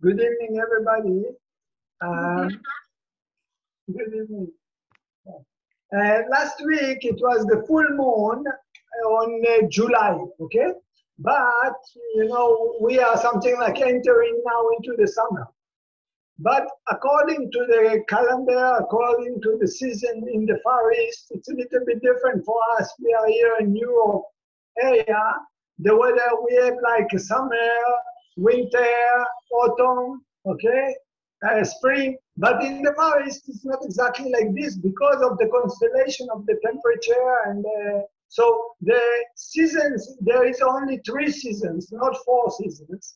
Good evening, everybody. Good evening. Last week it was the full moon on July, okay? But, you know, we are something like entering now into the summer. But according to the calendar, according to the season in the Far East, it's a little bit different for us. We are here in Europe area. The weather, we have like summer, winter, autumn, okay, spring. But in the Far East, it's not exactly like this because of the constellation of the temperature. And so the seasons, there is only 3 seasons, not 4 seasons.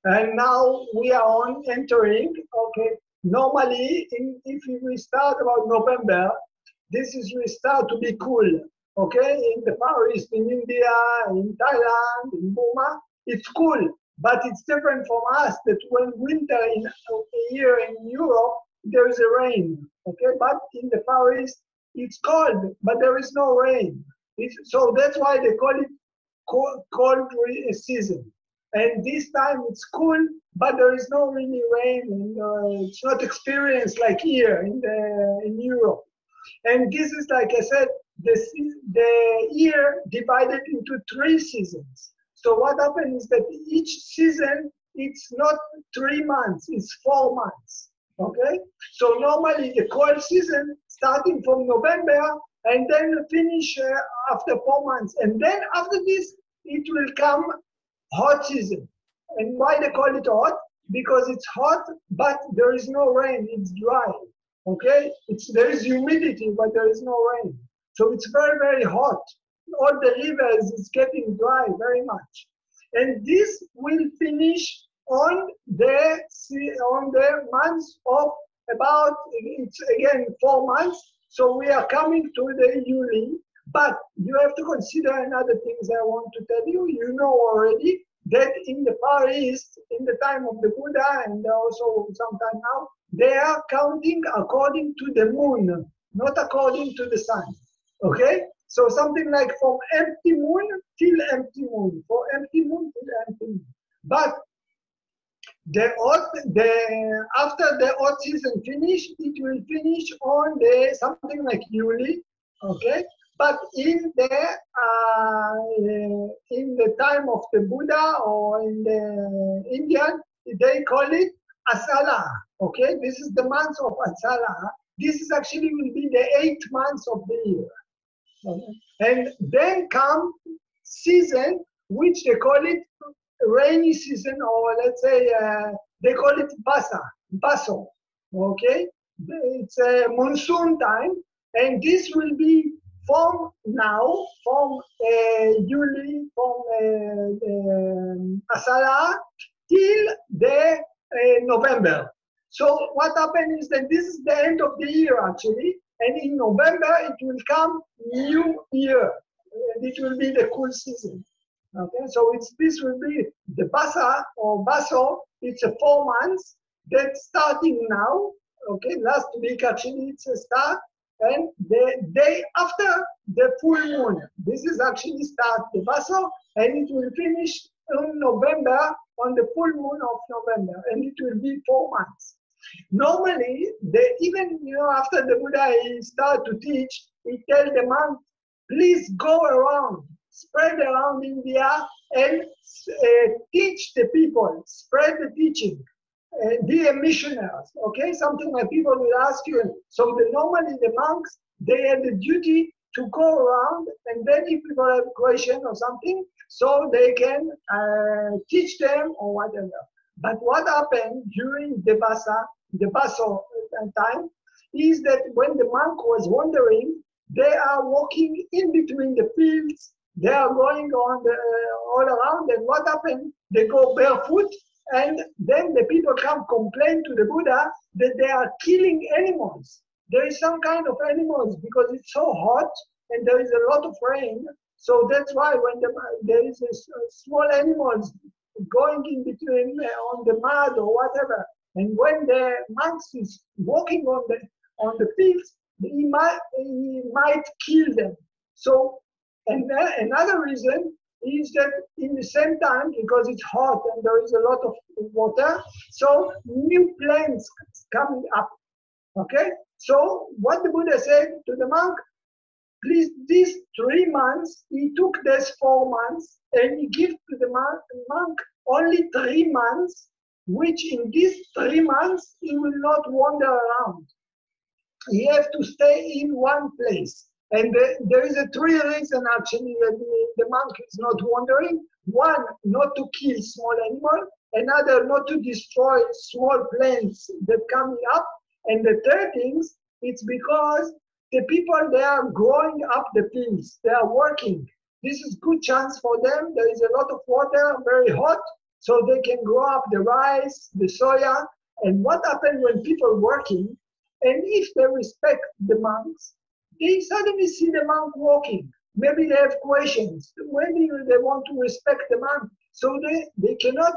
And now we are on entering, okay, normally if we start about November, this is we start to be cool, okay, in the Far East, in India, in Thailand, in Burma, it's cool, but it's different from us that when winter in here in Europe, there is a rain, okay, but in the Far East, it's cold, but there is no rain. So that's why they call it cold season. And this time it's cool, but there is no really rain, and it's not experienced like here in Europe. And this is, like I said, the year divided into 3 seasons. So what happens is that each season, it's not 3 months, it's 4 months, okay? So normally the cold season starting from November and then finish after 4 months. And then after this, it will come hot season. And why they call it hot? Because it's hot, but there is no rain, it's dry, okay? There is humidity, but there is no rain. So it's very, very hot. All the rivers is getting dry very much. And this will finish on the months of about, it's again 4 months. So we are coming to the Yuli. But you have to consider another things I want to tell you. You know already that in the Far East, in the time of the Buddha and also sometime now, they are counting according to the moon, not according to the sun. Okay? So something like from empty moon till empty moon, for empty moon till empty moon. But after the odd season finish, it will finish on something like Yuli, okay? But in the time of the Buddha or in the Indian, they call it Asalha. Okay, this is the month of Asalha. This is actually will be the 8th month of the year. Okay. And then come season, which they call it rainy season, or let's say they call it Vassa, Vasso. Okay, it's a monsoon time, and this will be from now, from July, from Asalha till the November. So what happens is that this is the end of the year actually, and in November it will come new year, and it will be the cool season. Okay, so this will be the Vassa or Vasso. It's a 4 months that's starting now. Okay, last week actually it's a start. And the day after the full moon, this is actually start the Vassa, and it will finish in November, on the full moon of November, and it will be 4 months. Normally, even after the Buddha start to teach, he tell the monk, please go around, spread around India, and teach the people, spread the teaching. Be a missionary, okay? Something like people will ask you. So normally the monks, they had the duty to go around, and then if people have a question or something, so they can teach them or whatever. But what happened during the Vasso time, is that when the monk was wandering, they are walking in between the fields, they are going on all around, and what happened? They go barefoot. And then the people come complain to the Buddha that they are killing animals. There is some kind of animals because it's so hot and there is a lot of rain. So that's why when there is a small animals going in between on the mud or whatever, and when the monks is walking on the fields, he might kill them. So and another reason is that in the same time, because it's hot and there is a lot of water, so new plants coming up. Okay? So what the Buddha said to the monk, please, these 3 months, he took this 4 months and he gave to the monk only 3 months, which in these 3 months he will not wander around. He has to stay in one place. And there is a 3 reasons actually that the monk is not wandering. One, not to kill small animals. Another, not to destroy small plants that coming up. And the third thing, it's because the people, they are growing up the fields. They are working. This is good chance for them. There is a lot of water, very hot, so they can grow up the rice, the soya. And what happens when people working, and if they respect the monks, they suddenly see the monk walking. Maybe they have questions. Maybe they want to respect the monk. So they cannot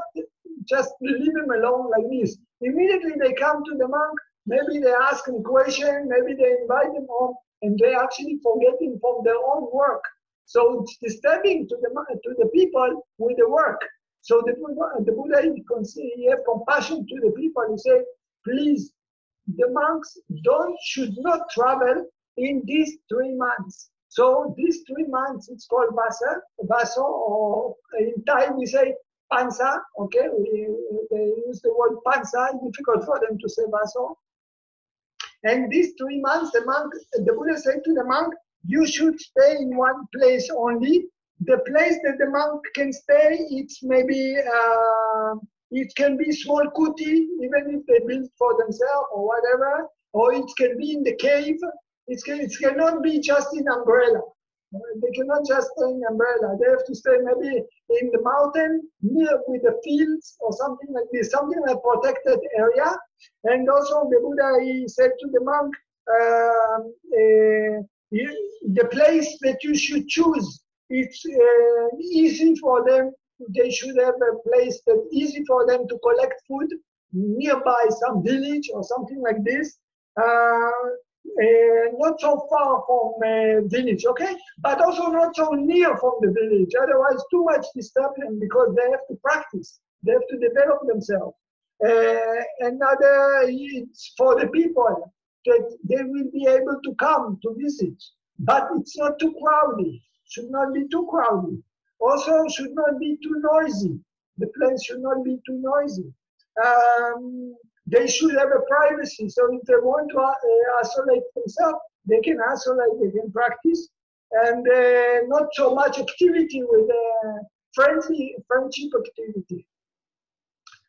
just leave him alone like this. Immediately they come to the monk. Maybe they ask him questions. Maybe they invite him home. And they actually forgetting from their own work. So it's disturbing to the people with the work. So the Buddha, he have compassion to the people. He said, please, the monks should not travel in these 3 months. So these 3 months, it's called Vassa, or in Thai we say Pansa, okay? They use the word Pansa, it's difficult for them to say Vassa. And these 3 months, the Buddha said to the monk, you should stay in one place only. The place that the monk can stay, it's maybe, it can be small kuti, even if they build for themselves or whatever, or it can be in the cave. It cannot be just in umbrella. They cannot just stay in umbrella. They have to stay maybe in the mountain, near with the fields or something like this, something like protected area. And also the Buddha, he said to the monk, the place that you should choose, it's easy for them. They should have a place that's easy for them to collect food nearby some village or something like this. Not so far from village, okay? But also not so near from the village. Otherwise, too much disturbance because they have to practice. They have to develop themselves. Another, it's for the people that they will be able to come to visit. But it's not too crowded. Should not be too crowded. Also, should not be too noisy. The place should not be too noisy. They should have a privacy. So if they want to isolate themselves, they can isolate, they can practice. And not so much activity with friendship activity.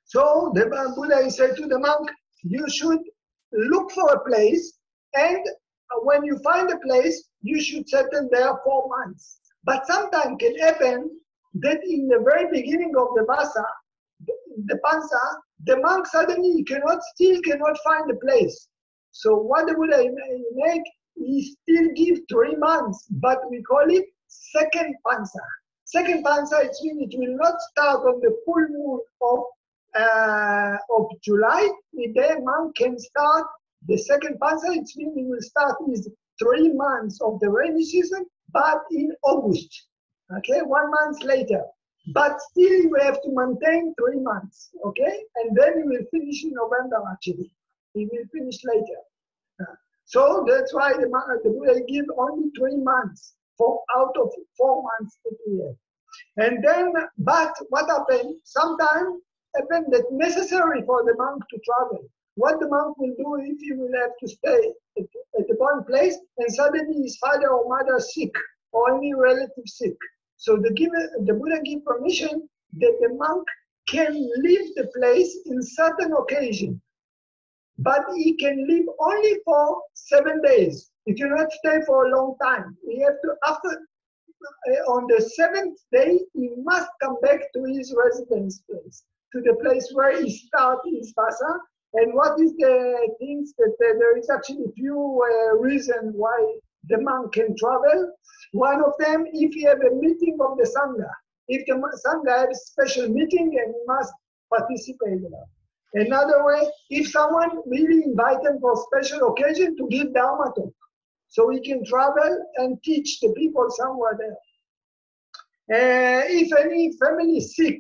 So the Buddha said to the monk, you should look for a place, and when you find a place, you should settle there 4 months. But sometimes can happen that in the very beginning of the Vassa, the Pansa, the monk suddenly still cannot find a place. So what the Buddha make, he still give 3 months, but we call it second Pansa. Second Pansa, it means it will not start on the full moon of July. The monk can start the second Pansa. It means he will start his 3 months of the rainy season, but in August. Okay, 1 month later. But still you have to maintain 3 months, okay? And then you will finish in November actually. He will finish later. So that's why the Buddha give only 3 months out of 4 months that we have. And then, but what happened? Sometimes happened that necessary for the monk to travel. What the monk will do if he will have to stay at one place and suddenly his father or mother sick or any relative sick. So the Buddha give permission that the monk can leave the place in certain occasion, but he can leave only for 7 days. He cannot stay for a long time. He have to, on the 7th day, he must come back to his residence place, to the place where he started his Vassa. And what is the things that there is actually few reasons why the monk can travel. One of them, if he have a meeting of the Sangha. If the Sangha has a special meeting and he must participate in that. Another way, if someone really invite him for special occasion to give Dhammatalk, so he can travel and teach the people somewhere there. If any family is sick,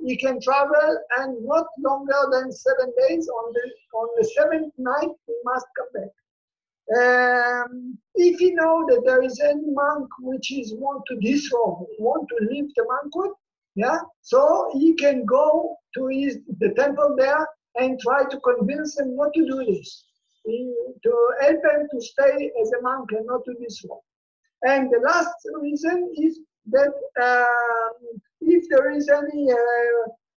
he can travel and not longer than 7 days. On the seventh night, he must come back. If you know that there is any monk which is want to disrobe, want to leave the monkhood, yeah, so he can go to the temple there and try to convince him not to do this, to help him to stay as a monk and not to disrobe. And the last reason is that if there is any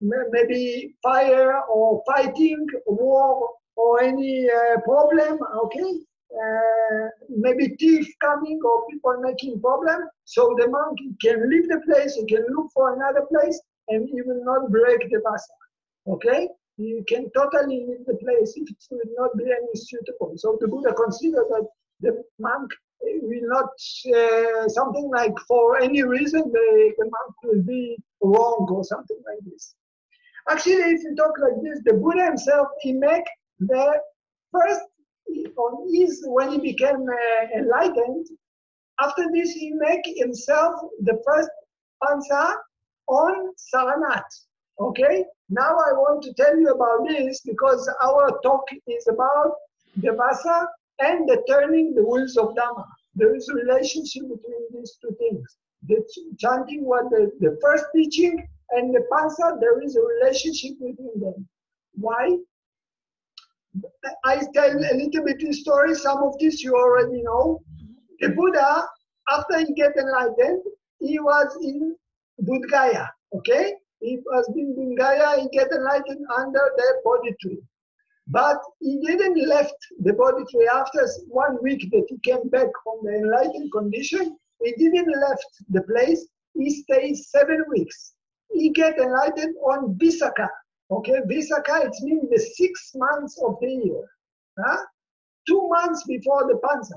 maybe fire or fighting, war, or any problem, okay, maybe thief coming or people making problem, so the monk can leave the place, he can look for another place, and he will not break the Vassa. Okay, you can totally leave the place if it will not be any suitable. So the Buddha considered that the monk will not something like for any reason the monk will be wrong or something like this. Actually, if you talk like this, the Buddha himself, he make the first on his, when he became enlightened, after this he make himself the first pansa on Saranat. Okay, now I want to tell you about this because our talk is about the Vassa and the turning the wheels of Dhamma. There is a relationship between these two things. The chanting was the first teaching, and the pansa, there is a relationship between them. Why? I tell a little bit of story. Some of this you already know. The Buddha, after he get enlightened, he was in Bodh Gaya. Okay, he was in Bodh Gaya. He get enlightened under the Bodhi tree, but he didn't left the Bodhi tree. After 1 week that he came back from the enlightened condition, he didn't left the place. He stayed 7 weeks. He get enlightened on Visakha. Okay, Visakha, it means the 6 months of the year. Huh? 2 months before the pansa,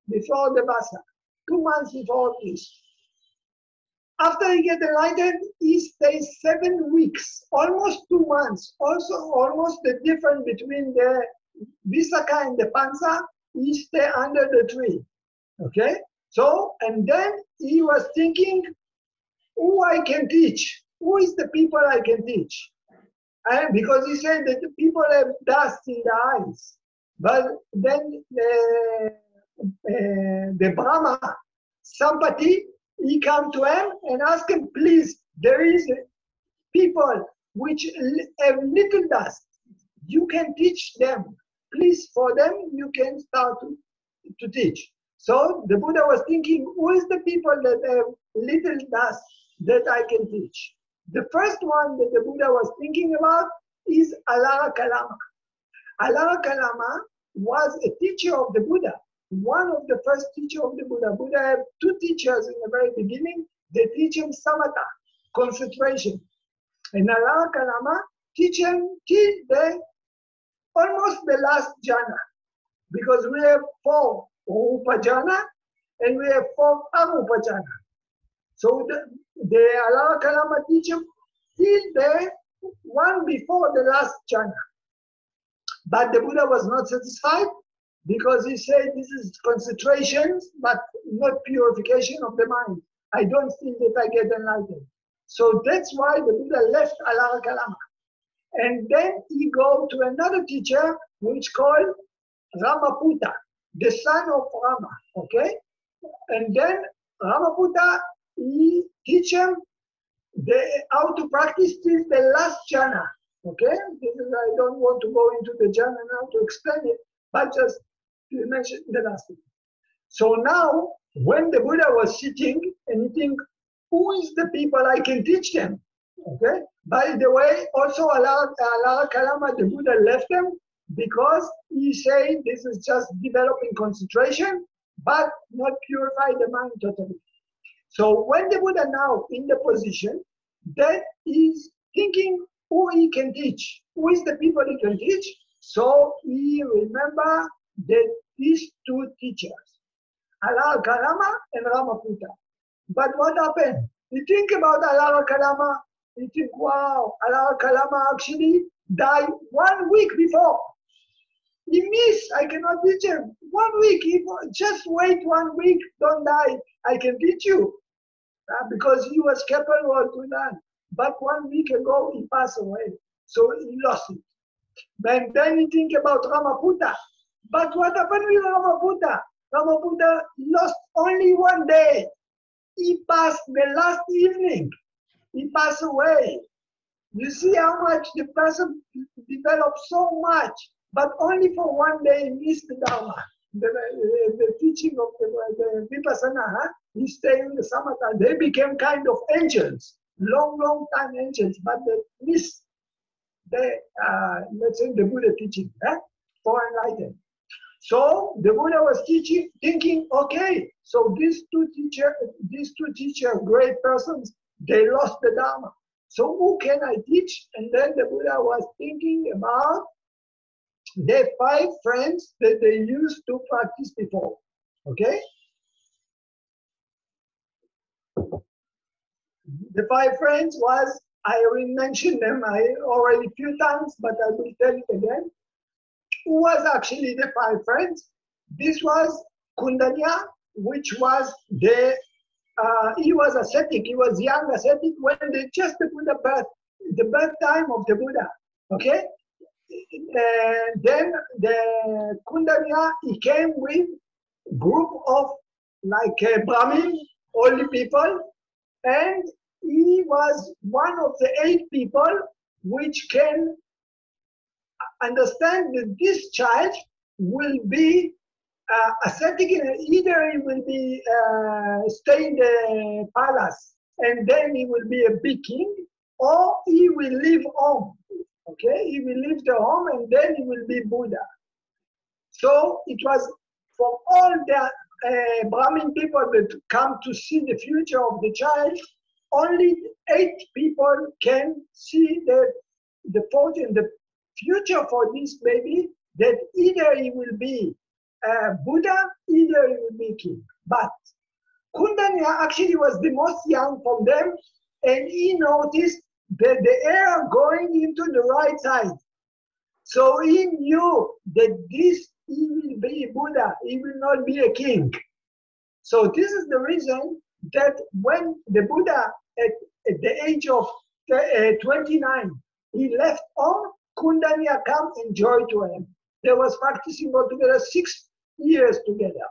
before the Vassa. 2 months before this. After he get enlightened, he stays 7 weeks, almost 2 months. Also, almost the difference between the Visakha and the pansa, he stay under the tree. Okay? So, and then he was thinking, who I can teach? Who is the people I can teach? And because he said that the people have dust in the eyes. But then the Brahma, somebody, he come to him and ask him, please, there is people which have little dust. You can teach them. Please, for them, you can start to teach. So the Buddha was thinking, who is the people that have little dust that I can teach? The first one that the Buddha was thinking about is Asalha Kalama. Asalha Kalama was a teacher of the Buddha, one of the first teachers of the Buddha. Buddha had 2 teachers in the very beginning. They teach him samatha, concentration. And Asalha Kalama teach him till almost the last jhana, because we have 4 Rupa jhana and we have 4 Arupa jhana. So the Asalha Kalama teach him till the one before the last jhana. But the Buddha was not satisfied because he said this is concentration, but not purification of the mind. I don't think that I get enlightened. So that's why the Buddha left Asalha Kalama. And then he go to another teacher which called Ramaputta, the son of Rama. Okay? And then Ramaputta, he teach him how to practice till the last jhana. Okay? I don't want to go into the jhana now to explain it, but just to mention the last thing. So now, when the Buddha was sitting and he think, who is the people I can teach them? Okay? By the way, also Asalha Kalama, the Buddha left them because he said this is just developing concentration, but not purify the mind totally. So when the Buddha now in the position that is thinking who he can teach, who is the people he can teach, so he remember that these 2 teachers, Asalha Kalama and Ramaputta. But what happened? You think about Asalha Kalama, you think, wow, Asalha Kalama actually died 1 week before. He missed, I cannot teach him. 1 week, just wait 1 week, don't die, I can teach you. because he was capable to learn. But 1 week ago, he passed away. So he lost it. And then he think about Ramaputta. But what happened with Ramaputta? Ramaputta lost only 1 day. He passed the last evening. He passed away. You see how much the person developed so much, but only for 1 day he missed the Dharma. The teaching of the Vipassana, he stayed in the Samatha. They became kind of angels, long time angels, but they missed the, let's say, the Buddha teaching for enlightenment. So the Buddha was thinking, okay, so these two teachers, great persons, they lost the Dharma. So who can I teach? And then the Buddha was thinking about the 5 friends that they used to practice before. Okay? The 5 friends was, I already mentioned them already a few times, but I will tell it again. Who was actually the 5 friends? This was Kundanya, which was the he was ascetic. He was young ascetic when just the Buddha birth, the birth time of the Buddha. Okay, then the Kundanya, he came with group of like Brahmin, holy people, and he was one of the 8 people which can understand that this child will be ascetic. Either he will be stay in the palace and then he will be a big king, or he will leave home. Okay, he will leave the home and then he will be Buddha. So it was for all the Brahmin people that come to see the future of the child. Only 8 people can see the fortune, the future for this baby, that either he will be Buddha, either he will be king. But Kundanya actually was the most young from them, and he noticed that the air going into the right side. So he knew that he will be Buddha, he will not be a king. So this is the reason that when the Buddha at the age of 29, he left home, Kundanya come and joined to him. They was practicing altogether 6 years together.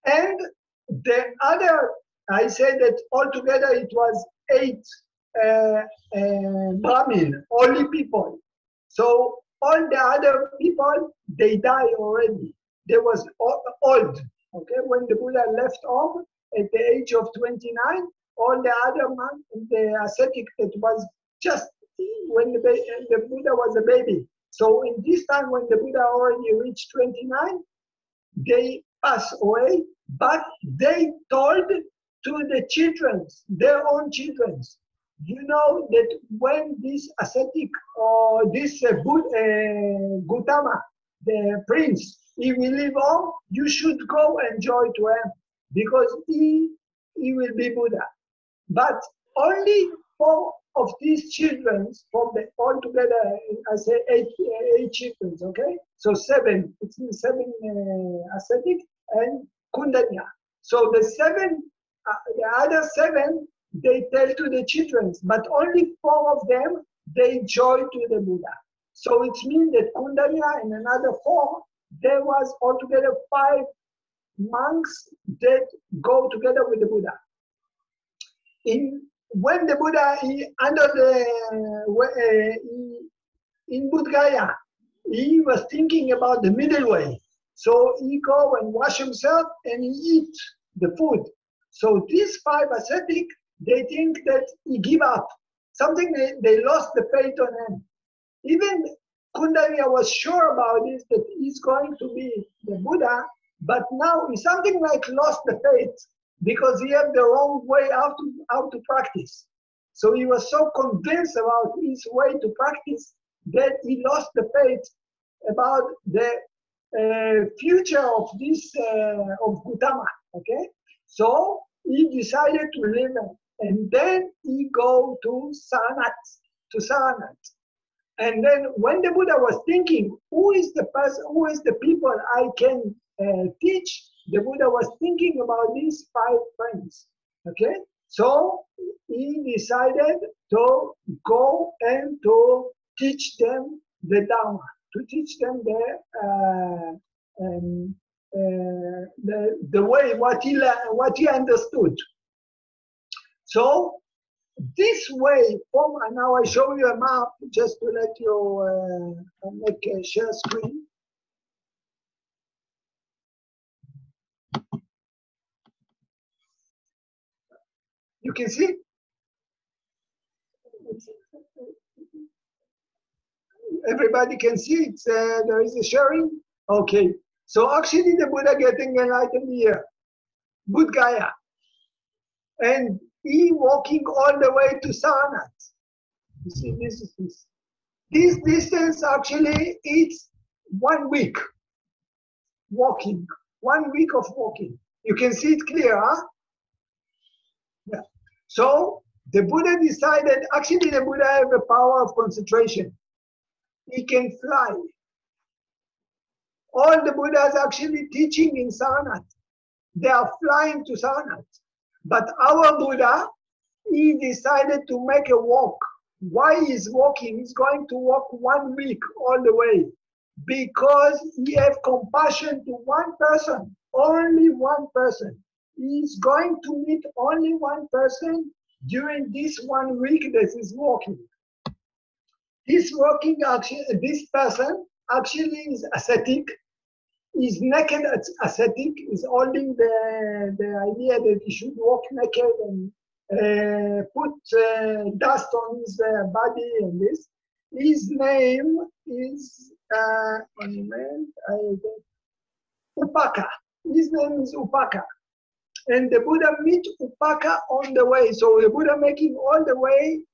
And the other, I said that altogether it was 8 Brahmin, holy people. So all the other people, they died already. They was old. Okay, when the Buddha left home at the age of 29, all the other the ascetic that was just when the Buddha was a baby. So in this time when the Buddha already reached 29, they passed away, but they told to the children, their own children, you know that when this ascetic or this Gautama, the prince, he will leave home, you should go and join to him, because he will be Buddha. But only 4 of these children, from the altogether, I say 8 children, okay? So 7, it's 7 ascetic and Kundanya. So the other 7, they tell to the children, but only 4 of them, they join to the Buddha. So it means that Kundanya and another 4, there was altogether 5 monks that go together with the Buddha. When the Buddha in Bodh Gaya, he was thinking about the middle way. So he go and wash himself and he eat the food. So these 5 ascetic, they think that he give up. Something they lost the faith on him. Even Kundanya was sure about this, that he's going to be the Buddha, but now he something like lost the faith, because he had the wrong way how to practice. So he was so convinced about his way to practice that he lost the faith about the future of this of Gautama. Okay, so he decided to leave him, and then he go to Saranat. And then when the Buddha was thinking, who is the person, who is the people I can teach, the Buddha was thinking about these 5 friends. Okay, so he decided to go and to teach them the Dhamma, to teach them the way what he understood. So this way, and now I show you a map just to let you make a share screen. You can see. Everybody can see it. There is a sharing. Okay. So actually, the Buddha getting enlightened here, Buddh Gaya, and he walking all the way to Sarnath. You see, this is this. This distance actually it's 1 week walking. 1 week of walking. You can see it clear, huh? Yeah. So the Buddha decided. Actually, the Buddha have a power of concentration. He can fly. All the Buddhas actually teaching in Sarnath. They are flying to Sarnath. But our Buddha, he decided to make a walk. Why he's walking? He's going to walk 1 week all the way. Because he has compassion to one person, only one person. He's going to meet only one person during this 1 week that he's walking. This walking actually, this person actually is ascetic. Is naked ascetic, is holding the idea that he should walk naked and put dust on his body and this. His name is Upaka. His name is Upaka. And the Buddha meet Upaka on the way. So the Buddha making all the way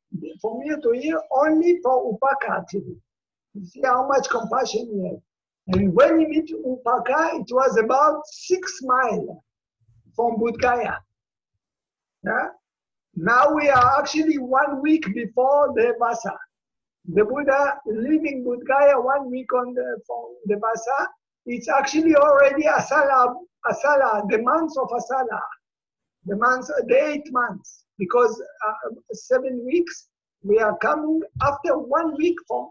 from here to here only for Upaka actually. You see how much compassion he has. And when we meet Upaka, it was about 6 miles from Buddh Gaya. Yeah? Now we are actually 1 week before the Vassa. The Buddha leaving Buddh Gaya 1 week from the Vassa. It's actually already Asalha, the months of Asalha. The 8 months. Because 7 weeks, we are coming after 1 week from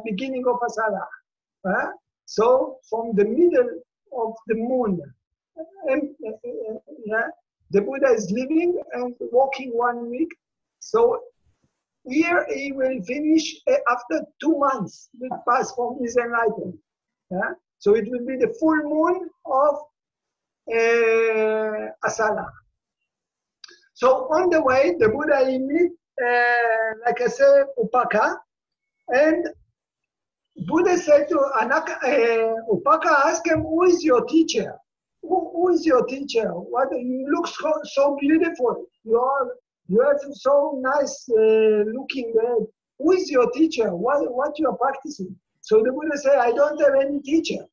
beginning of Asalha. So from the middle of the moon, the Buddha is living and walking 1 week. So here he will finish after 2 months will pass from his enlightenment. So it will be the full moon of Asalha. So on the way, the Buddha he meet, like I said, Upaka, and Buddha said to Upaka, ask him, who is your teacher? Who is your teacher? What you look so beautiful. You have so nice looking there. Who is your teacher? What you are practicing? So the Buddha said, I don't have any teacher.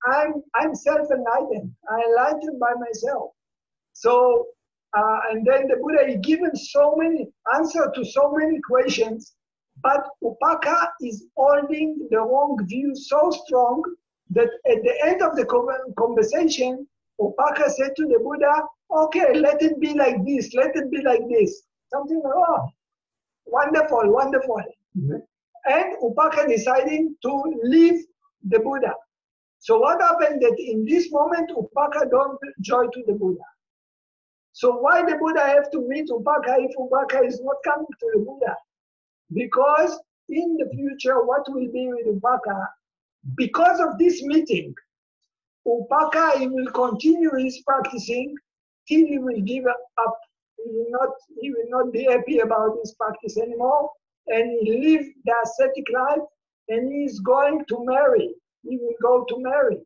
I'm self-enlightened. I enlightened by myself. So and then the Buddha he given so many answers to so many questions. But Upaka is holding the wrong view so strong that at the end of the conversation, Upaka said to the Buddha, okay, let it be like this, let it be like this. Something like, oh, wonderful, wonderful. Mm-hmm. And Upaka deciding to leave the Buddha. So what happened that in this moment, Upaka don't join to the Buddha. So why the Buddha have to meet Upaka if Upaka is not coming to the Buddha? Because in the future, what will be with Upaka? Because of this meeting, Upaka he will continue his practicing till he will give up. He will not be happy about his practice anymore, and he live the ascetic life, and he is going to marry. He will go to marry.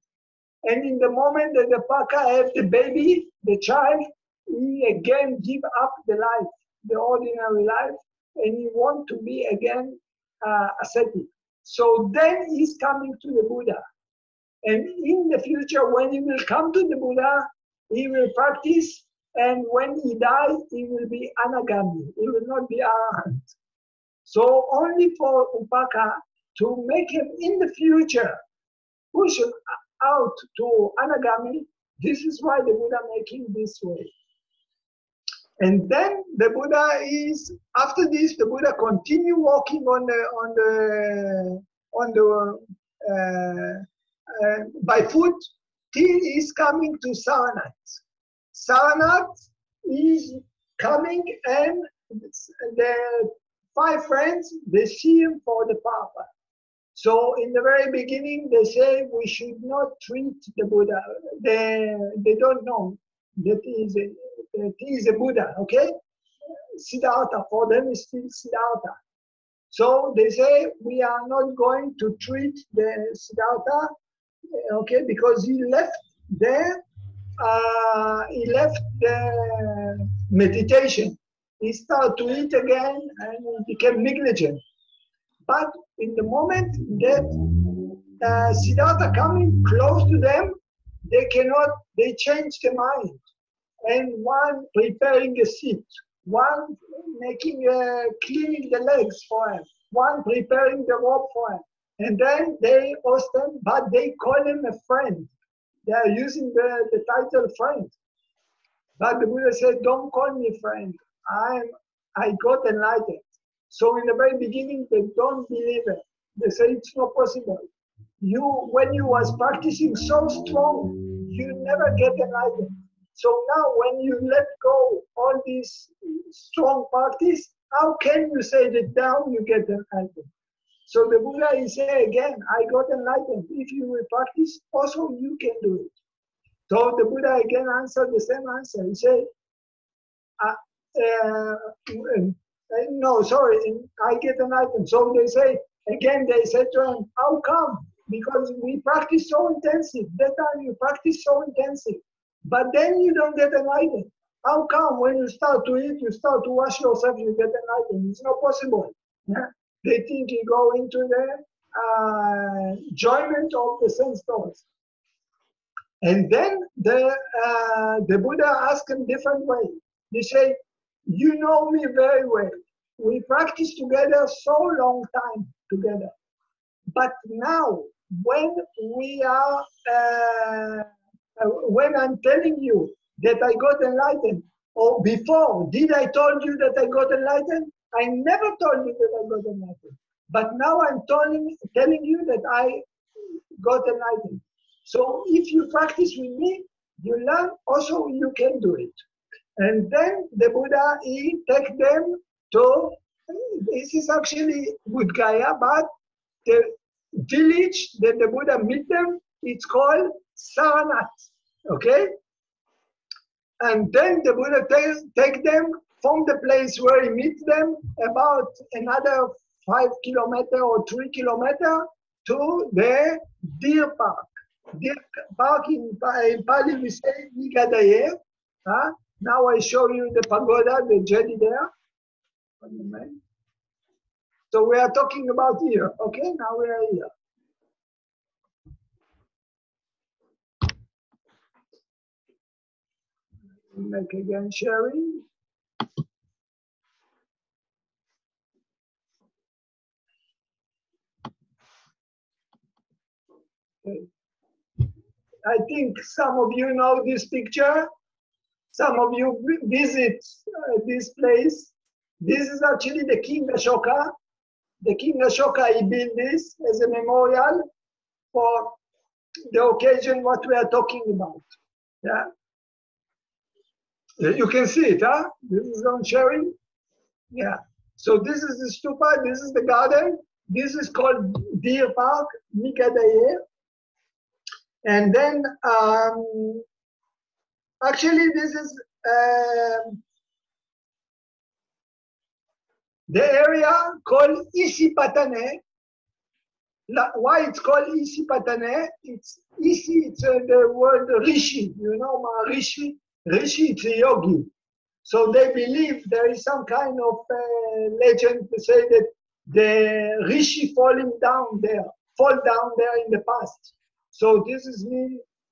And in the moment that the Upaka have the baby, the child, he again give up the life, the ordinary life, and he want to be again ascetic. So then he's coming to the Buddha. And in the future, when he will come to the Buddha, he will practice, and when he dies, he will be anagami. He will not be arahant. So only for Upaka to make him in the future push him out to anagami, this is why the Buddha making this way. And then the Buddha is, after this, the Buddha continue walking by foot till he's coming to Saranath. Saranath is coming, and the 5 friends, they see him for the Papa. So in the very beginning, they say we should not treat the Buddha. They don't know that he is a Buddha, okay? Siddhartha, for them is still Siddhartha. So they say we are not going to treat the Siddhartha, okay, because he left the meditation. He started to eat again and he became negligent. But in the moment that Siddhartha coming close to them, they change the mind. And one preparing a seat, one cleaning the legs for him, one preparing the rope for him. And then they host him, but they call him a friend. They are using the title friend. But the Buddha said, don't call me friend. I got enlightened. So in the very beginning, they don't believe it. They say it's not possible. When you was practicing so strong, you never get enlightened. So now when you let go all these strong practice, how can you say that now you get enlightened? So the Buddha is saying again, I got enlightened. If you will practice, also you can do it. So the Buddha again answered the same answer. He said, no, sorry, I get enlightened. So they say, again, they said to him, how come? Because we practice so intensive. That time you practice so intensive. But then you don't get enlightened. How come when you start to eat, you start to wash yourself, you get enlightened? It's not possible. Yeah? They think you go into the enjoyment of the sense thoughts. And then the Buddha asked him different way. They say, you know me very well. We practice together so long time together. But now, when I'm telling you that I got enlightened, or before, did I told you that I got enlightened? I never told you that I got enlightened. But now I'm telling you that I got enlightened. So if you practice with me, you learn, also you can do it. And then the Buddha, he take them to, this is actually Bodh Gaya, but the village that the Buddha meet them, it's called Saranath, okay? And then the Buddha take them from the place where he meets them about another 5 kilometers or 3 kilometers to the deer park. Deer park in Pali we say Nigadaye. Now I show you the pagoda, the jetty there. So we are talking about here, okay? Now we are here. Make again sharing. Okay. I think some of you know this picture. Some of you visit this place. This is actually the King Ashoka. The King Ashoka, he built this as a memorial for the occasion what we are talking about. Yeah. You can see it, huh? This is on sharing. Yeah. So this is the stupa, this is the garden. This is called Deer Park, Nikadaye. And then, actually this is the area called Isipatane. Why it's called Isipatane? It's the word Rishi. You know, Rishi. Rishi, it's a yogi. So they believe there is some kind of legend to say that the Rishi fall down there in the past. So this is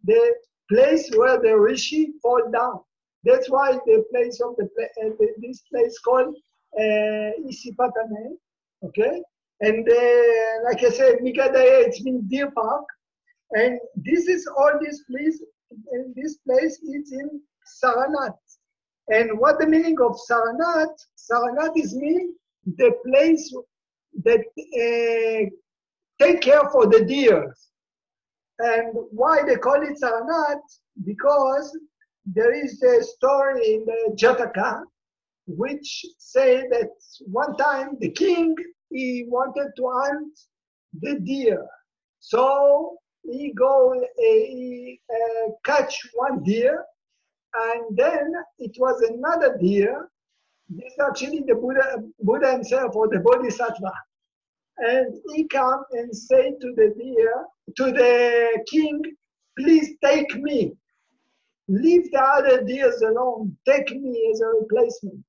the place where the Rishi fall down. That's why the place of this place called Isipatane, okay? And like I said, Mikadaye, it's been Deer Park. And this is all this place, and this place is in Saranath. And what the meaning of Saranat? Saranat is mean the place that take care for the deers. And why they call it Saranat? Because there is a story in the Jataka which say that one time the king, he wanted to hunt the deer. So he catch one deer, and then it was another deer. This is actually the Buddha himself, or the Bodhisattva. And he come and say to the deer, to the king, please take me. Leave the other deers alone. Take me as a replacement.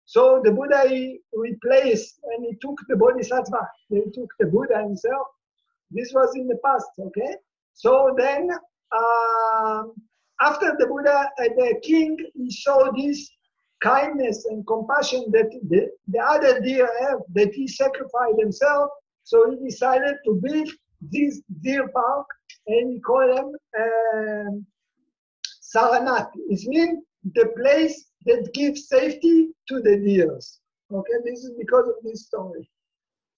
So the Buddha, he replaced, and he took the Bodhisattva. He took the Buddha himself. This was in the past, okay? So then, after the Buddha, the king, he saw this kindness and compassion that the other deer have, that he sacrificed himself. So he decided to build this deer park, and he called them Saranat. It means the place that gives safety to the deers. Okay, this is because of this story.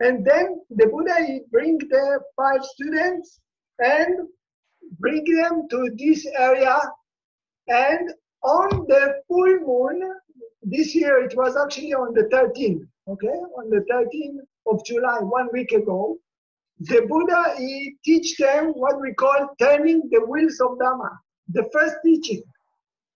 And then the Buddha, he bring the 5 students and bring them to this area. And on the full moon, this year it was actually on the 13th, okay? On the 13th of July, 1 week ago, the Buddha, he teach them what we call turning the wheels of Dhamma, the first teaching.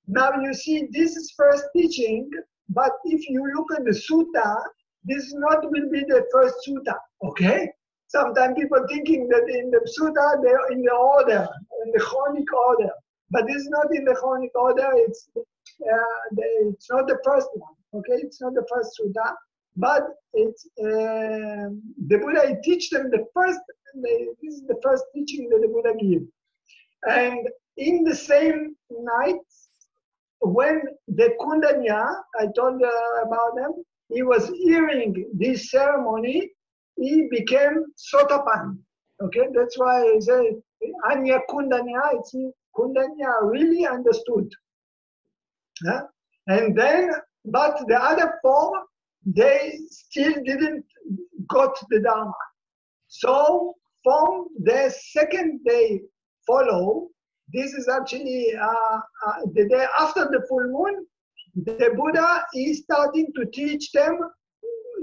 Now you see, this is first teaching, but if you look at the sutta, this not will be the first sutta, okay? Sometimes people thinking that in the sutta, they're in the order, in the chronic order. But this is not in the chronic order, it's not the first one, okay? It's not the first sutta, but it's, the Buddha, he teach them the first, this is the first teaching that the Buddha gave. And in the same night, when the Kundanya, I told about them, he was hearing this ceremony, he became Sotapan. Okay, that's why I say Anya Kundanya, it's Kundanya really understood. Yeah? And then, but the other 4, they still didn't got the Dharma. So from the second day follow, this is actually the day after the full moon, the Buddha is starting to teach them.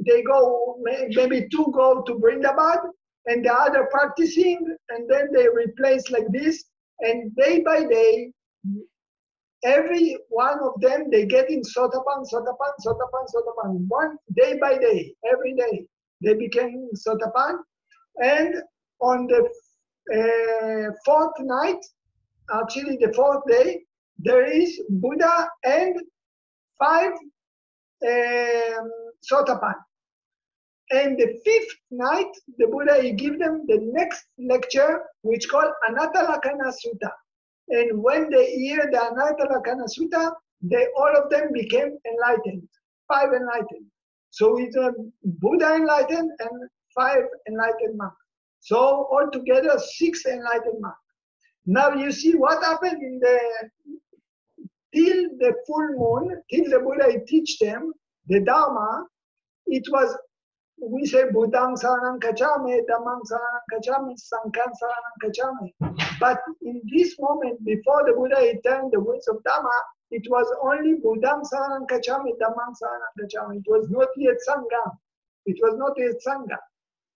They go, maybe 2 go to Vrindavan, and the other practicing, and then they replace like this. And day by day, every one of them, they get in Sotapan, Sotapan, Sotapan, Sotapan. One day by day, every day, they became Sotapan. And on the 4th night, actually the 4th day, there is Buddha and 5 Sotapan. And the 5th night, the Buddha, he give them the next lecture, which called Dhamma-cakka-ppavattana-sutta. And when they hear the Dhamma-cakka-ppavattana-sutta, they all of them became enlightened, 5 enlightened. So it's a Buddha enlightened and 5 enlightened monks. So altogether 6 enlightened monks. Now you see what happened in the till the full moon, till the Buddha he teach them the Dharma. It was, we say Buddhang Saranang Kachame, Dhammang Saranang Kachame, Sanghang Saranang Kachame. But in this moment, before the Buddha he turned the wheels of Dhamma, it was only Buddhang Saranang Kachame, Dhammang Saranang Kachame. It was not yet Sangha. It was not yet Sangha.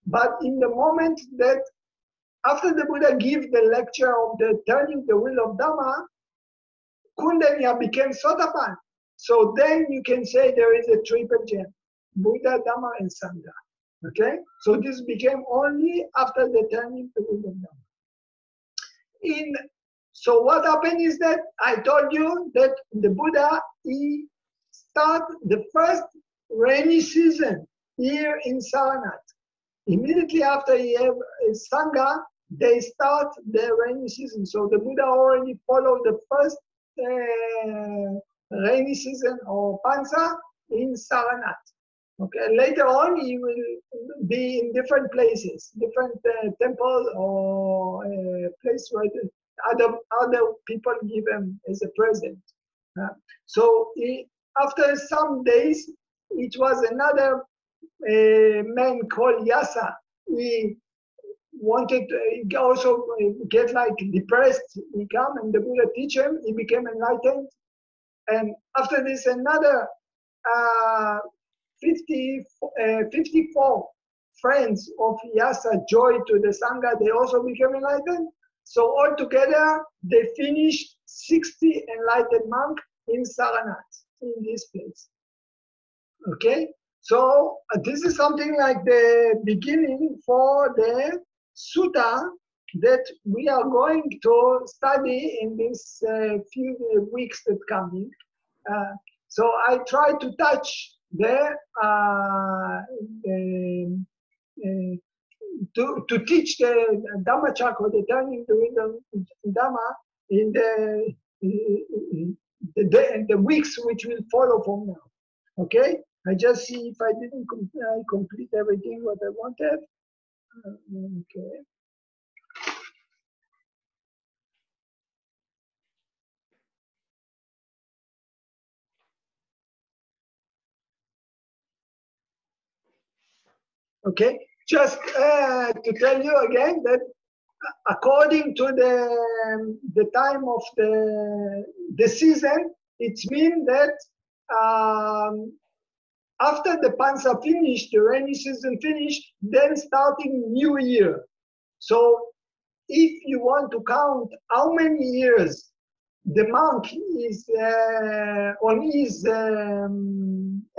But in the moment that after the Buddha gave the lecture of the turning the wheel of Dhamma, Kundanya became Sotapan. So then you can say there is a triple gem, Buddha, Dhamma, and Sangha. Okay? So this became only after the turning the wheel of Dhamma. So what happened is that I told you that the Buddha, he started the first rainy season here in Saranat. Immediately after he have Sangha, they start the rainy season. So the Buddha already followed the first rainy season or Pansa in Saranat. Okay, later on he will be in different places, different temples or place where other people give him as a present. So after some days, it was another man called Yasa. He wanted he also get like depressed. He come and the Buddha teach him. He became enlightened. And after this, another 54 friends of Yasa joined to the Sangha. They also became enlightened. So altogether, they finished 60 enlightened monks in Saranat, in this place. Okay? So this is something like the beginning for the sutta that we are going to study in these few weeks that coming. So I try to touch to teach the Dhamma-cakka, the turning to Dhamma in the weeks which will follow from now. Okay? I just see if I didn't complete everything what I wanted. Okay. Okay, just to tell you again that according to the time of the season, it means that after the pansa finished, the rainy season finished, then starting new year. So if you want to count how many years the monk is on his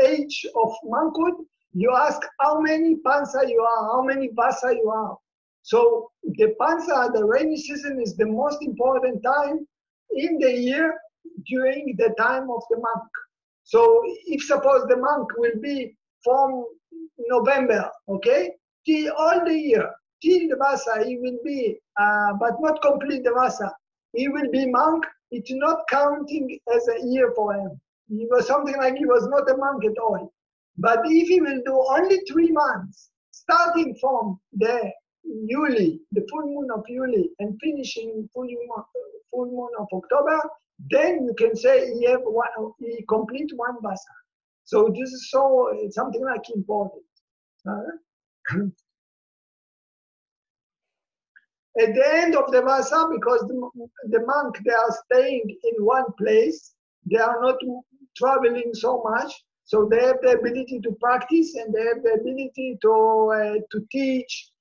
age of monkhood, you ask how many pansa you are, how many vassa you are. So the pansa, the rainy season, is the most important time in the year during the time of the monk. So if suppose the monk will be from November, okay, till all the year, till the Vassa, he will be, but not complete the Vassa. He will be monk. It's not counting as a year for him. He was something like he was not a monk at all. But if he will do only 3 months, starting from the Yuli, the full moon of Yuli, and finishing full moon of October, then you can say he complete 1 Vassa. So this is something like important. At the end of the Vassa, because the monk, they are staying in one place, they are not traveling so much, so they have the ability to practice and they have the ability to teach.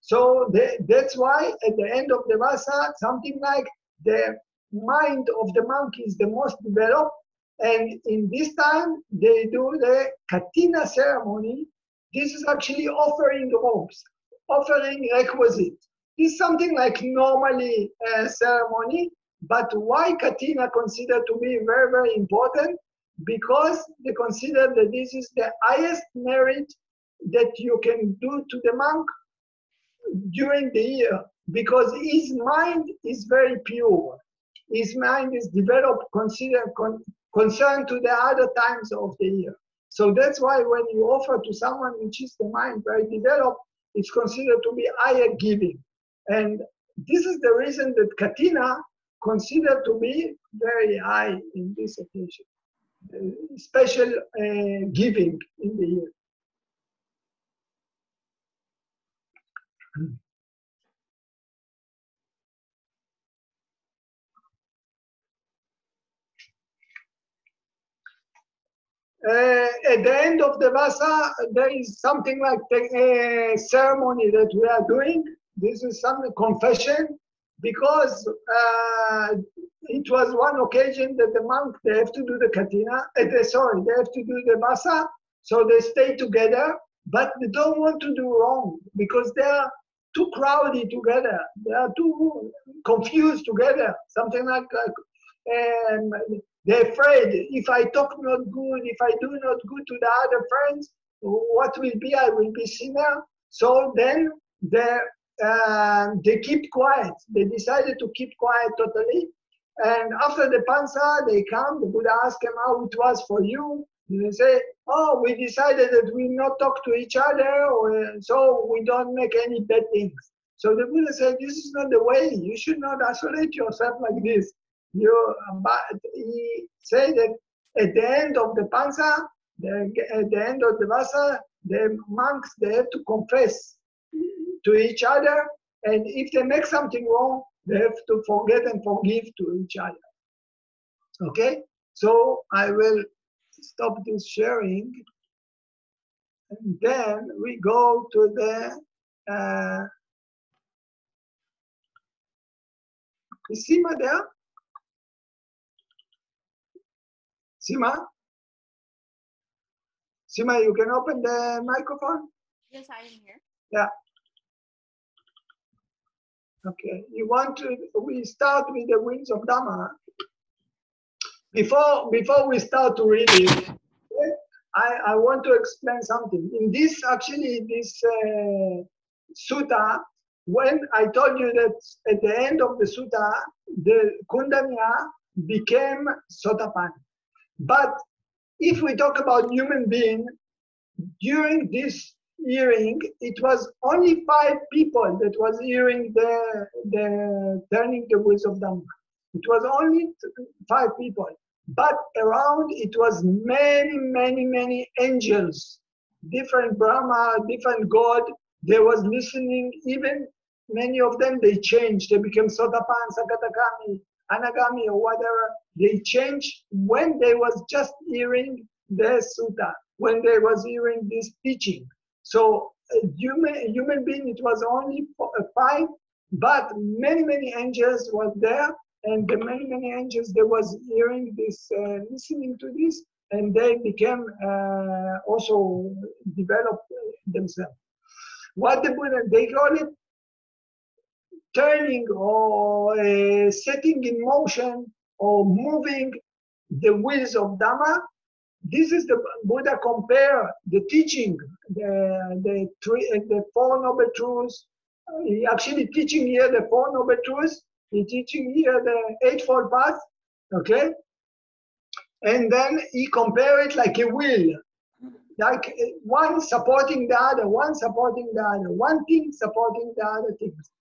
So that's why at the end of the Vassa, something like the mind of the monk is the most developed, and in this time they do the Katina ceremony. This is actually offering robes, offering requisite. This is something like normally ceremony, but why Katina considered to be very, very important? Because they consider that this is the highest merit that you can do to the monk during the year, because his mind is very pure. His mind is developed, concerned to the other times of the year. So that's why when you offer to someone which is the mind very developed, it's considered to be higher giving. And this is the reason that Katina considered to be very high in this occasion. Special giving in the year. At the end of the Vassa, there is something like a ceremony that we are doing. This is some confession, because it was one occasion that the monk, they have to do the Katina, they have to do the Vassa, so they stay together, but they don't want to do wrong, because they are too crowded together, they are too confused together, something like they're afraid, if I talk not good, if I do not good to the other friends, what will be? I will be sinner. So then they keep quiet. They decided to keep quiet totally. And after the pansa, they come, the Buddha asked them how it was for you. And they say, oh, we decided that we not talk to each other, so we don't make any bad things. So the Buddha said, this is not the way. You should not isolate yourself like this. But he said that at the end of the pansa, at the end of the Vassa, the monks, they have to confess to each other, and if they make something wrong, they have to forget and forgive to each other. Okay? So I will stop this sharing, and then we go to the is Sima there? Sima? Sima, you can open the microphone? Yes, I am here. Yeah. Okay. We start with the wings of Dhamma. Before we start to read it, I want to explain something. In this sutta, when I told you that at the end of the sutta, the Kundanya became Sotapan. But if we talk about human being, during this hearing, it was only 5 people that was hearing the turning the wheels of Dhamma. It was only 5 people. But around it was many angels, different Brahma, different God. They was listening. Even many of them, they changed. They became Sotapan, Sakatakami, Anagami, or whatever. They changed when they was just hearing the sutta, when they was hearing this teaching. So human being, it was only 5, but many angels was there. And the many angels, they was hearing this, listening to this, and they became also developed themselves. What the Buddha, they call it turning or setting in motion or moving the wheels of Dhamma. This is the Buddha compare the teaching, the 4 noble truths. He actually teaching here the 4 noble truths. He's teaching here the Eightfold Path, okay? And then he compare it like a wheel, like one supporting the other, one supporting the other, one thing supporting the other things.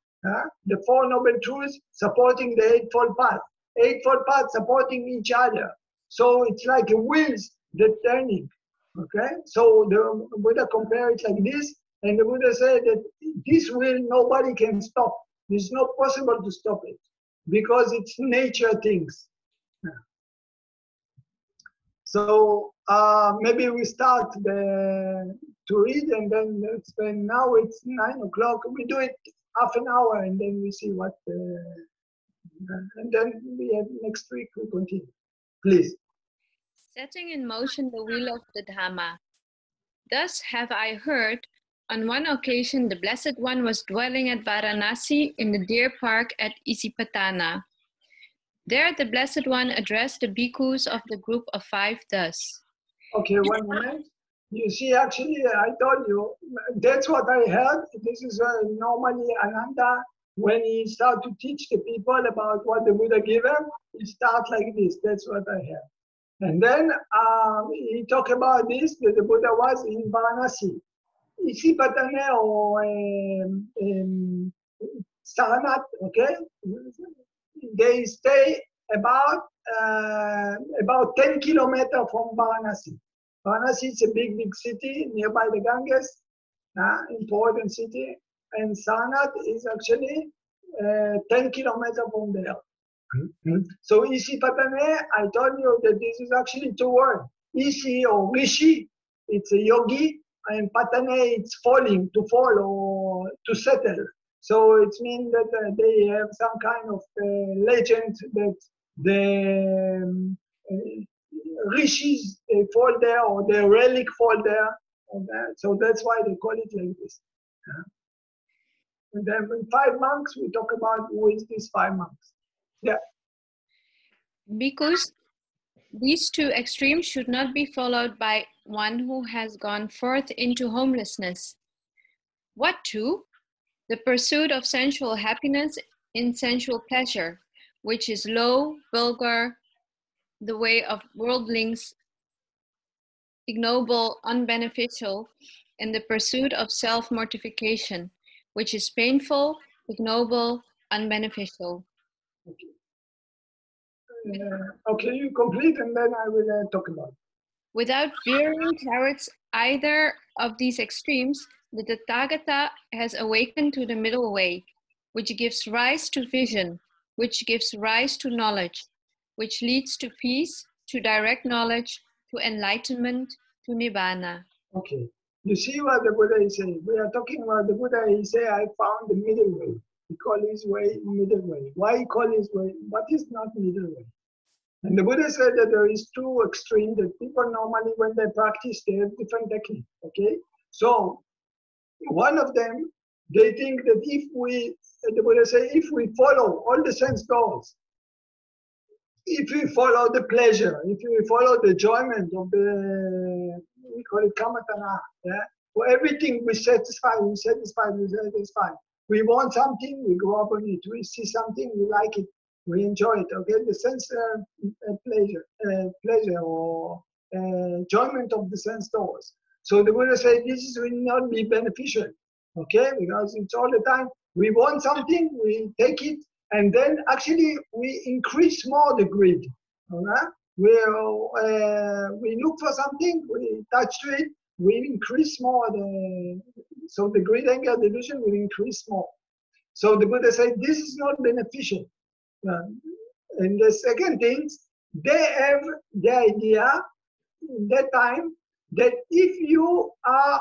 The 4 noble truths supporting the Eightfold Path, Eightfold Path supporting each other. So it's like a wheels that turning, okay? So the Buddha compare it like this, and the Buddha said that this wheel nobody can stop. It's not possible to stop it because it's nature things. So maybe we start to read, and then now it's 9 o'clock. We do it half an hour, and then we see what, and then next week we continue. Please. Setting in motion the wheel of the Dhamma. Thus have I heard. On one occasion, the Blessed One was dwelling at Varanasi in the deer park at Isipatana. There the Blessed One addressed the bhikkhus of the group of 5 thus. Okay, one moment. You see, actually, I told you, that's what I heard. This is normally Ananda, when he start to teach the people about what the Buddha gave him, he start like this. That's what I heard. And then he talked about this, that the Buddha was in Varanasi. Isipatana or Saranat, okay? They stay about 10 kilometers from Varanasi. Varanasi is a big city nearby the Ganges, important city. And Saranat is actually 10 kilometers from there. So Isipatana, I told you that this is actually 2 words. Isi or Rishi, it's a yogi, and Patane, it's falling, to fall or to settle. So it means that they have some kind of legend that the rishis, they fall there, or the relic fall there. So that's why they call it like this. And then in 5 monks, we talk about who is these 5 monks. Yeah. Because these 2 extremes should not be followed by one who has gone forth into homelessness. What 2? The pursuit of sensual happiness in sensual pleasure, which is low, vulgar, the way of worldlings, ignoble, unbeneficial, and the pursuit of self-mortification, which is painful, ignoble, unbeneficial. Okay. Okay, you complete and then I will talk about it. Without veering towards either of these extremes, the Tathagata has awakened to the middle way, which gives rise to vision, which gives rise to knowledge, which leads to peace, to direct knowledge, to enlightenment, to Nibbana. Okay. You see what the Buddha is saying? We are talking about the Buddha. He say, I found the middle way. He call his way middle way. Why he call his way? What is not middle way? And the Buddha said that there is two extremes that people normally, when they practice, they have different technique. Okay. So one of them, they think that if we, the Buddha say, if we follow all the sense doors, if we follow the pleasure, if we follow the enjoyment of the, we call it kamatana, yeah? For everything we satisfy. We want something, we go up on it. We see something, we like it, we enjoy it. Okay, the sense pleasure or enjoyment of the sense doors. So the Buddha said this will not be beneficial. Okay, because it's all the time we want something, we take it, and then actually we increase more the greed. All right? We look for something, we touch to it, we increase more so the greed, anger, delusion will increase more. So the Buddha said this is not beneficial. And the second thing, they have the idea in that time that if you are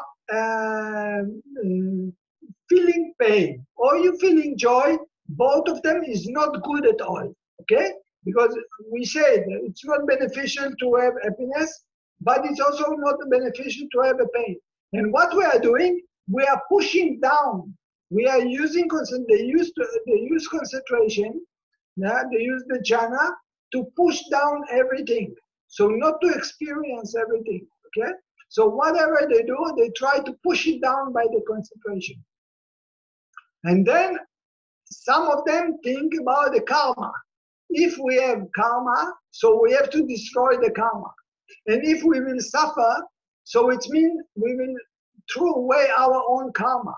feeling pain or you feeling joy, both of them is not good at all. Okay? Because we said it's not beneficial to have happiness, but it's also not beneficial to have a pain. And what we are doing, we are pushing down. We are using they use concentration. Yeah, they use the jhana to push down everything. So not to experience everything. Okay. So whatever they do, they try to push it down by the concentration. And then some of them think about the karma. If we have karma, so we have to destroy the karma. And if we will suffer, so it means we will throw away our own karma.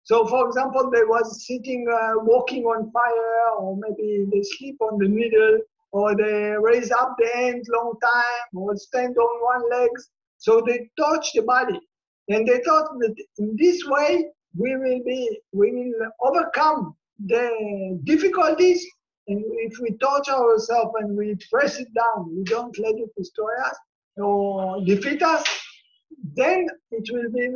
So for example, they was sitting, walking on fire, or maybe they sleep on the middle, or they raise up the hands long time, or stand on one leg. So they touch the body. And they thought that in this way, we will overcome the difficulties. And if we touch ourselves and we press it down, we don't let it destroy us or defeat us, then it will be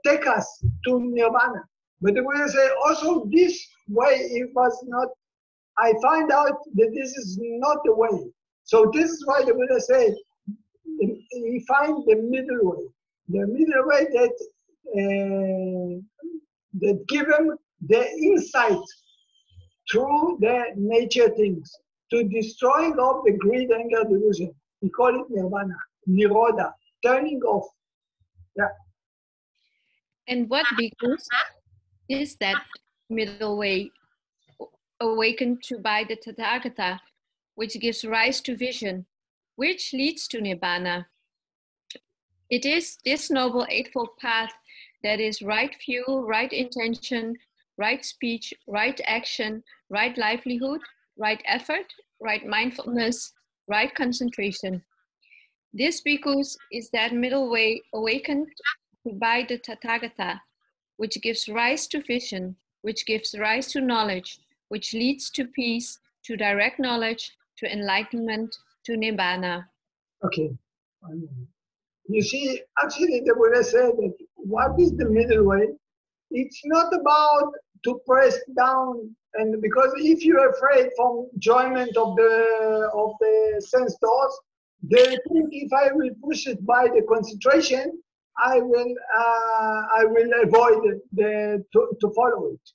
take us to nirvana. But the Buddha say also this way it was not. I find out that this is not the way. So this is why the Buddha said he find the middle way. The middle way that give him the insight through the nature things to destroying of the greed, anger, delusion. We call it nirvana, nirodha, turning off. Yeah. And what bhikkhus is that middle way awakened to by the Tathagata, which gives rise to vision, which leads to Nibbana? It is this noble eightfold path that is right view, right intention, right speech, right action, right livelihood, right effort, right mindfulness, right concentration. This bhikkhus is that middle way awakened by the Tathagata, which gives rise to vision, which gives rise to knowledge, which leads to peace, to direct knowledge, to enlightenment, to Nibbana. Okay. You see, actually the Buddha said that what is the middle way? It's not about to press down, and because if you're afraid from enjoyment of the sense doors, they think if I will push it by the concentration, I will avoid to follow it.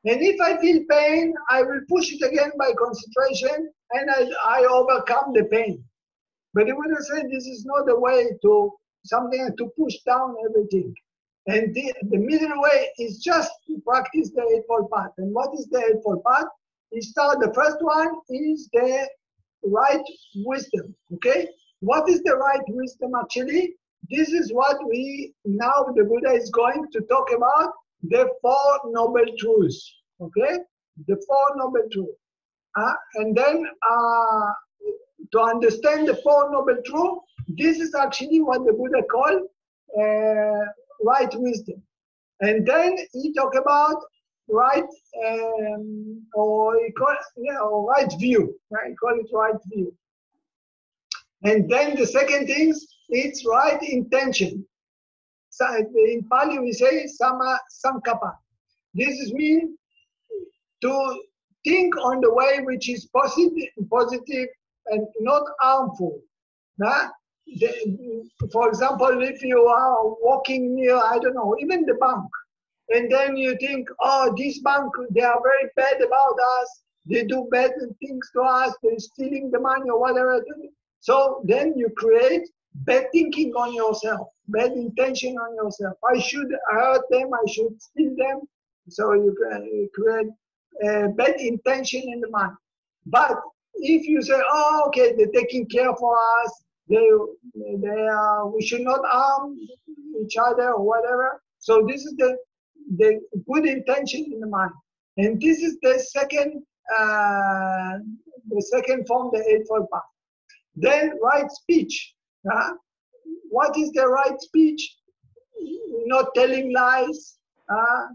And if I feel pain, I will push it again by concentration, and I overcome the pain. But the Buddha said this is not the way to something to push down everything. And the middle way is just to practice the Eightfold Path. And what is the Eightfold Path? The first one is the right wisdom. Okay? What is the right wisdom actually? This is what now the Buddha is going to talk about, the Four Noble Truths. Okay? The Four Noble Truths. And then to understand the Four Noble Truths, this is actually what the Buddha called right wisdom. And then he talk about right, or he call or right view. Right? He call it right view. And then the second thing, it's right intention. So in Pali we say Sankappa. This is mean to think on the way which is positive and not harmful. For example, if you are walking near, I don't know, even the bank, and then you think, oh, this bank, they are very bad about us, they do bad things to us, they're stealing the money or whatever. So then you create bad thinking on yourself, bad intention on yourself. I should hurt them, I should steal them. So you create bad intention in the mind. But if you say, oh, okay, they're taking care for us, we should not harm each other or whatever. So this is the good intention in the mind. And this is the second form, the Eightfold Path. Then right speech. What is the right speech? Not telling lies,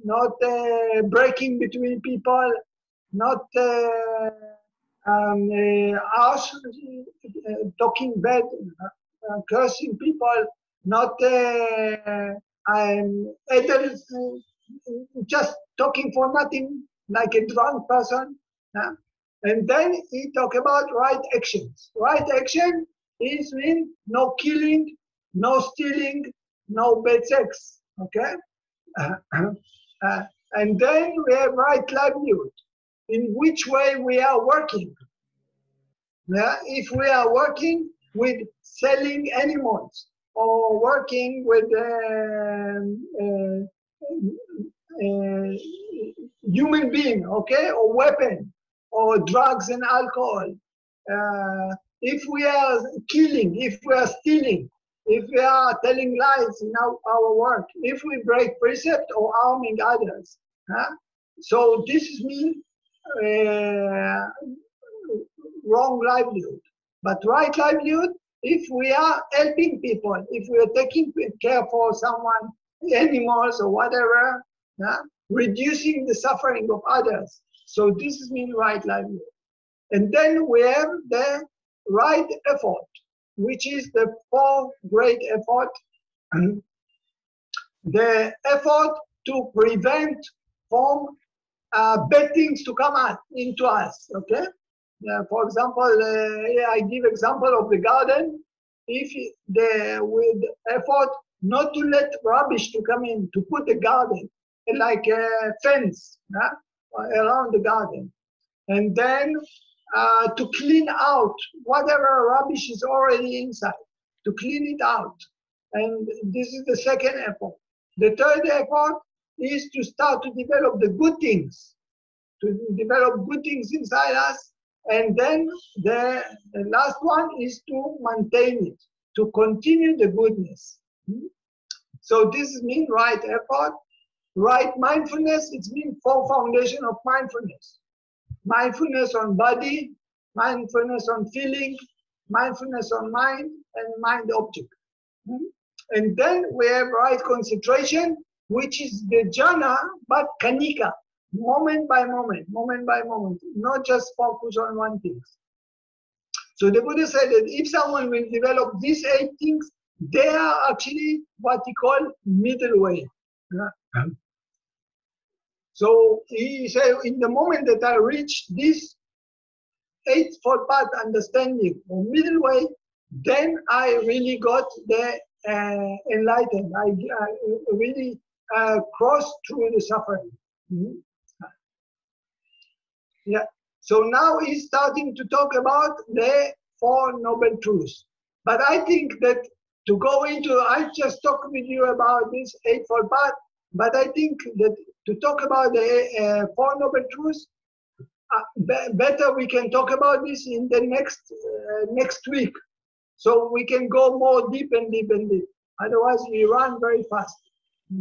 not breaking between people, not harsh, talking bad, cursing people, not just talking for nothing, like a drunk person. And then he talk about right actions. Right action is mean no killing, no stealing, no bad sex. Okay? And then we have right livelihood. In which way we are working. If we are working with selling animals or working with human being, okay, or weapon, or drugs and alcohol. If we are killing, if we are stealing, if we are telling lies in our work, if we break precept or harming others. So this is mean wrong livelihood. But right livelihood, if we are helping people, if we are taking care for someone, animals or whatever, reducing the suffering of others. So this is mean right livelihood. And then we have the right effort, which is the four great effort. The effort to prevent from bad things to come out into us, okay? For example, I give example of the garden. If with effort not to let rubbish to come in, to put the garden like a fence around the garden, and then to clean out whatever rubbish is already inside, to clean it out. And this is the second effort. The third effort is to start to develop the good things, to develop good things inside us. And then the last one is to maintain it, to continue the goodness. So this is mean right effort. Right mindfulness, it means four foundation of mindfulness. Mindfulness on body, mindfulness on feeling, mindfulness on mind, and mind object. And then we have right concentration, which is the jhana, but kanika, moment by moment, not just focus on one thing. So the Buddha said that if someone will develop these 8 things, they are actually what he called middle way. So he said, in the moment that I reach this Eightfold Path understanding, or middle way, then I really got the enlightened. I really crossed through the suffering. Yeah. So now he's starting to talk about the Four Noble Truths. But I think that to go into, I just talked with you about this Eightfold Path, but I think that to talk about the Four Noble Truths, better we can talk about this in the next week. So we can go more deep and deep and deep. Otherwise we run very fast.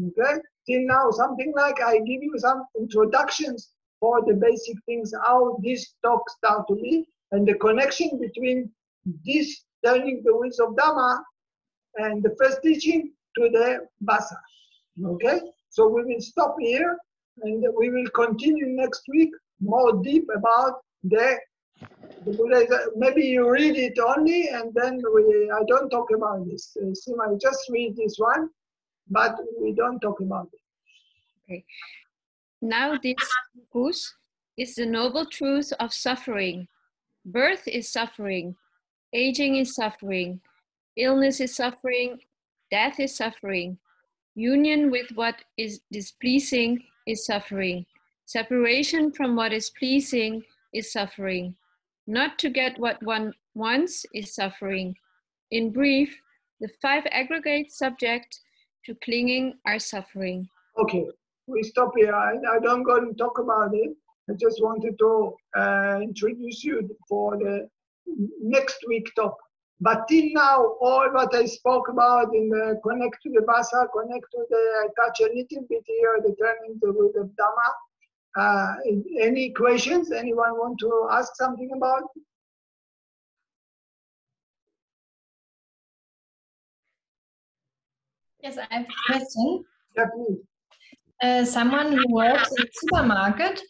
Okay? Till now, something like I give you some introductions for the basic things, how this talk start to be, and the connection between this turning the wheels of Dhamma and the first teaching to the Vassa. Okay? So we will stop here and we will continue next week more deep about the Buddha. Maybe you read it only and then I don't talk about this. I just read this one, but we don't talk about it. Okay. Now this discourse is the noble truth of suffering. Birth is suffering, aging is suffering, illness is suffering, death is suffering, union with what is displeasing is suffering, separation from what is pleasing is suffering, not to get what one wants is suffering. In brief, the 5 aggregate subject to clinging are suffering. Okay, we stop here. I don't go and talk about it. I just wanted to introduce you for the next week talk. But till now, all what I spoke about in the connect to the Vassa, connect to the, I touch a little bit here, the turning to the Dhamma. Any questions? Anyone want to ask something about? Yes, I have a question. Yeah, please. Someone who works in a supermarket,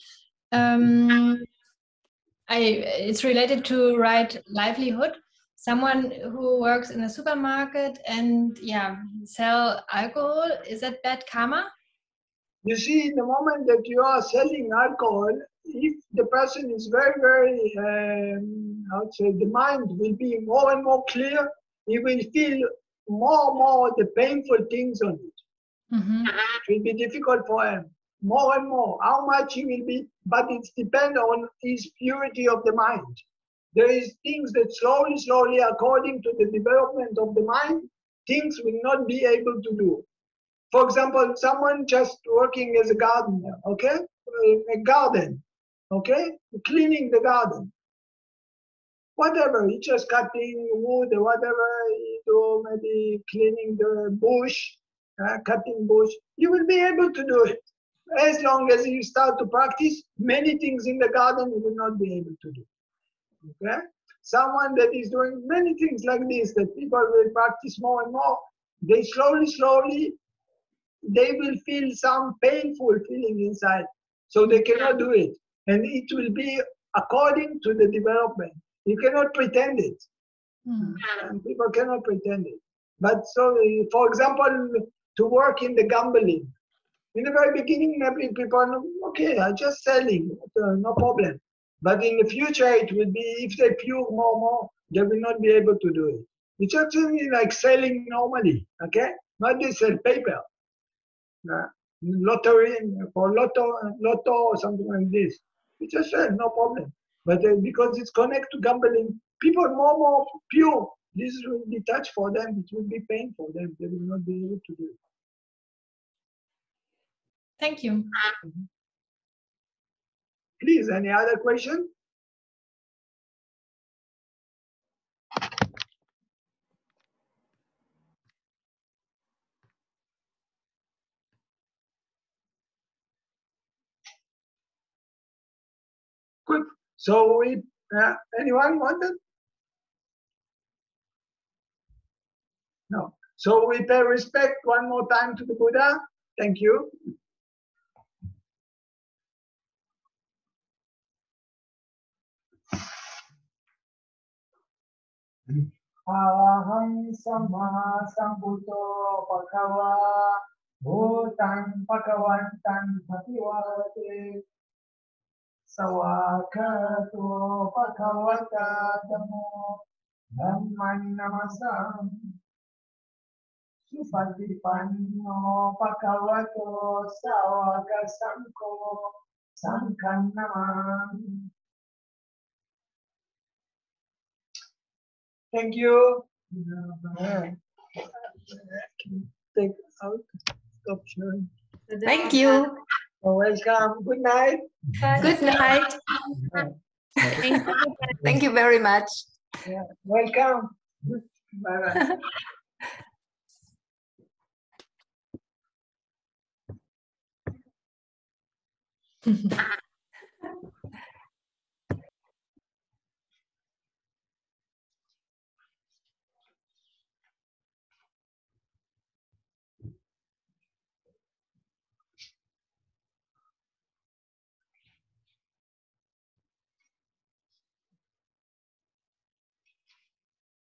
it's related to right livelihood. Someone who works in a supermarket and sell alcohol, is that bad karma? You see, in the moment that you are selling alcohol, if the person is very, very, I would say, the mind will be more and more clear, he will feel more and more the painful things on it. Mm-hmm. It will be difficult for him, more and more. How much he will be, but it depends on his purity of the mind. There is things that slowly, slowly, according to the development of the mind, things will not be able to do. For example, someone just working as a gardener, okay? A garden, okay? Cleaning the garden. Whatever, he just cutting wood or whatever he do, maybe cleaning the bush, cutting bush. You will be able to do it. As long as you start to practice, many things in the garden you will not be able to do. Okay? Someone that is doing many things like this, that people will practice more and more, they slowly, slowly, they will feel some painful feeling inside. So they cannot do it. And it will be according to the development. You cannot pretend it. And people cannot pretend it. But so, for example, to work in the gambling. In the very beginning, maybe people, okay, I'm just selling, no problem. But in the future, it will be, if they pure more and more, they will not be able to do it. It's actually like selling normally, okay? Not just sell paper. Lottery, for lotto or something like this. You just sell, no problem. But because it's connected to gambling, people more and more pure, this will be touch for them, it will be pain for them. They will not be able to do it. Thank you. Please, any other question? Good. So we, anyone wanted? No. So we pay respect one more time to the Buddha. Thank you. Aham sama sambuddho bhagava bhutan bhagavantan bhagavate sawakato bhagavata dhammo dhamman namasam supatipanno bhagavato sawaka sankho sankhan namam. Thank you. Take out. Stop sharing. Thank you. You're welcome. Good night. Good night. Thank you very much. Yeah. Welcome. Bye bye.